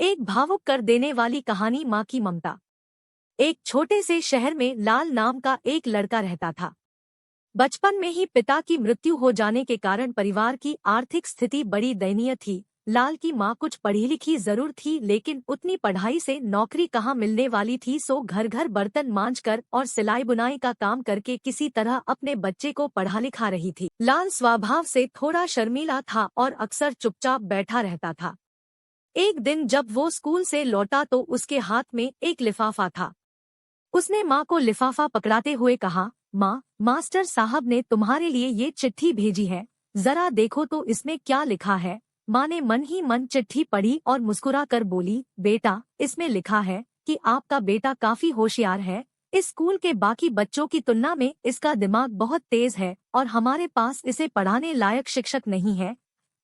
एक भावुक कर देने वाली कहानी माँ की ममता। एक छोटे से शहर में लाल नाम का एक लड़का रहता था। बचपन में ही पिता की मृत्यु हो जाने के कारण परिवार की आर्थिक स्थिति बड़ी दयनीय थी। लाल की माँ कुछ पढ़ी लिखी जरूर थी, लेकिन उतनी पढ़ाई से नौकरी कहाँ मिलने वाली थी। सो घर घर बर्तन मांजकर और सिलाई बुनाई का काम करके किसी तरह अपने बच्चे को पढ़ा लिखा रही थी। लाल स्वभाव से थोड़ा शर्मीला था और अक्सर चुपचाप बैठा रहता था। एक दिन जब वो स्कूल से लौटा तो उसके हाथ में एक लिफाफा था। उसने माँ को लिफाफा पकड़ाते हुए कहा, माँ, मास्टर साहब ने तुम्हारे लिए ये चिट्ठी भेजी है, जरा देखो तो इसमें क्या लिखा है। माँ ने मन ही मन चिट्ठी पढ़ी और मुस्कुरा कर बोली, बेटा, इसमें लिखा है कि आपका बेटा काफी होशियार है। इस स्कूल के बाकी बच्चों की तुलना में इसका दिमाग बहुत तेज है और हमारे पास इसे पढ़ाने लायक शिक्षक नहीं है,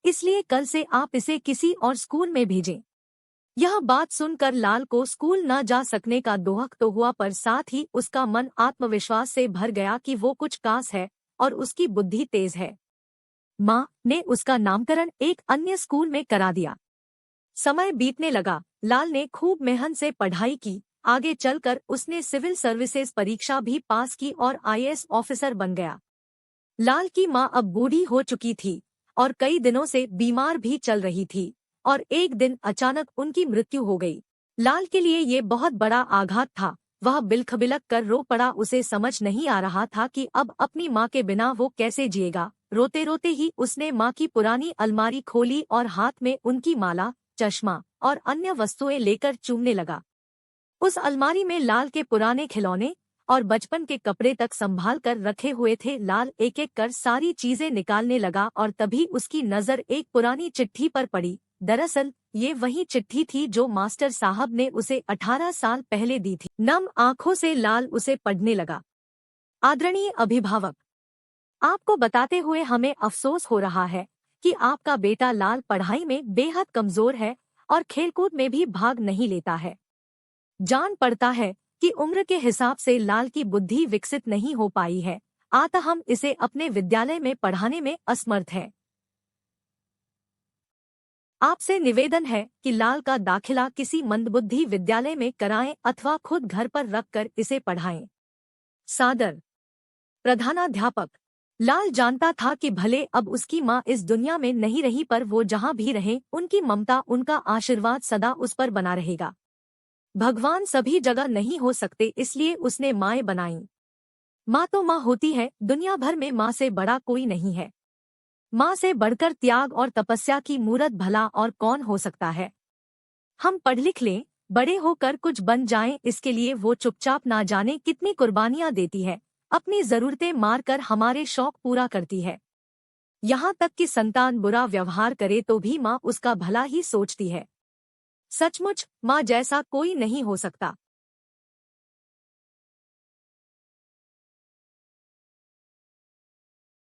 इसलिए कल से आप इसे किसी और स्कूल में भेजें। यह बात सुनकर लाल को स्कूल न जा सकने का दोहक तो हुआ, पर साथ ही उसका मन आत्मविश्वास से भर गया कि वो कुछ खास है और उसकी बुद्धि तेज है। माँ ने उसका नामकरण एक अन्य स्कूल में करा दिया। समय बीतने लगा। लाल ने खूब मेहनत से पढ़ाई की। आगे चलकर उसने सिविल सर्विसेज परीक्षा भी पास की और आईएएस ऑफिसर बन गया। लाल की माँ अब बूढ़ी हो चुकी थी और कई दिनों से बीमार भी चल रही थी, और एक दिन अचानक उनकी मृत्यु हो गई। लाल के लिए ये बहुत बड़ा आघात था। वह बिलखबिलक कर रो पड़ा। उसे समझ नहीं आ रहा था कि अब अपनी माँ के बिना वो कैसे जिएगा। रोते रोते ही उसने माँ की पुरानी अलमारी खोली और हाथ में उनकी माला, चश्मा और अन्य वस्तुएं लेकर चूमने लगा। उस अलमारी में लाल के पुराने खिलौने और बचपन के कपड़े तक संभाल कर रखे हुए थे। लाल एक एक कर सारी चीजें निकालने लगा और तभी उसकी नजर एक पुरानी चिट्ठी पर पड़ी। दरअसल ये वही चिट्ठी थी जो मास्टर साहब ने उसे 18 साल पहले दी थी। नम आंखों से लाल उसे पढ़ने लगा। आदरणीय अभिभावक, आपको बताते हुए हमें अफसोस हो रहा है कि आपका बेटा लाल पढ़ाई में बेहद कमजोर है और खेलकूद में भी भाग नहीं लेता है। जान पड़ता है कि उम्र के हिसाब से लाल की बुद्धि विकसित नहीं हो पाई है, अतः हम इसे अपने विद्यालय में पढ़ाने में असमर्थ हैं। आपसे निवेदन है कि लाल का दाखिला किसी मंदबुद्धि विद्यालय में कराएं अथवा खुद घर पर रखकर इसे पढ़ाएं। सादर, प्रधानाध्यापक। लाल जानता था कि भले अब उसकी माँ इस दुनिया में नहीं रही, पर वो जहाँ भी रहे उनकी ममता, उनका आशीर्वाद सदा उस पर बना रहेगा। भगवान सभी जगह नहीं हो सकते, इसलिए उसने माएँ बनाई। माँ तो माँ होती है, दुनिया भर में माँ से बड़ा कोई नहीं है। माँ से बढ़कर त्याग और तपस्या की मूरत भला और कौन हो सकता है। हम पढ़ लिख लें, बड़े होकर कुछ बन जाएं, इसके लिए वो चुपचाप ना जाने कितनी कुर्बानियां देती है। अपनी जरूरतें मारकर हमारे शौक पूरा करती है। यहाँ तक कि संतान बुरा व्यवहार करे तो भी माँ उसका भला ही सोचती है। सचमुच माँ जैसा कोई नहीं हो सकता।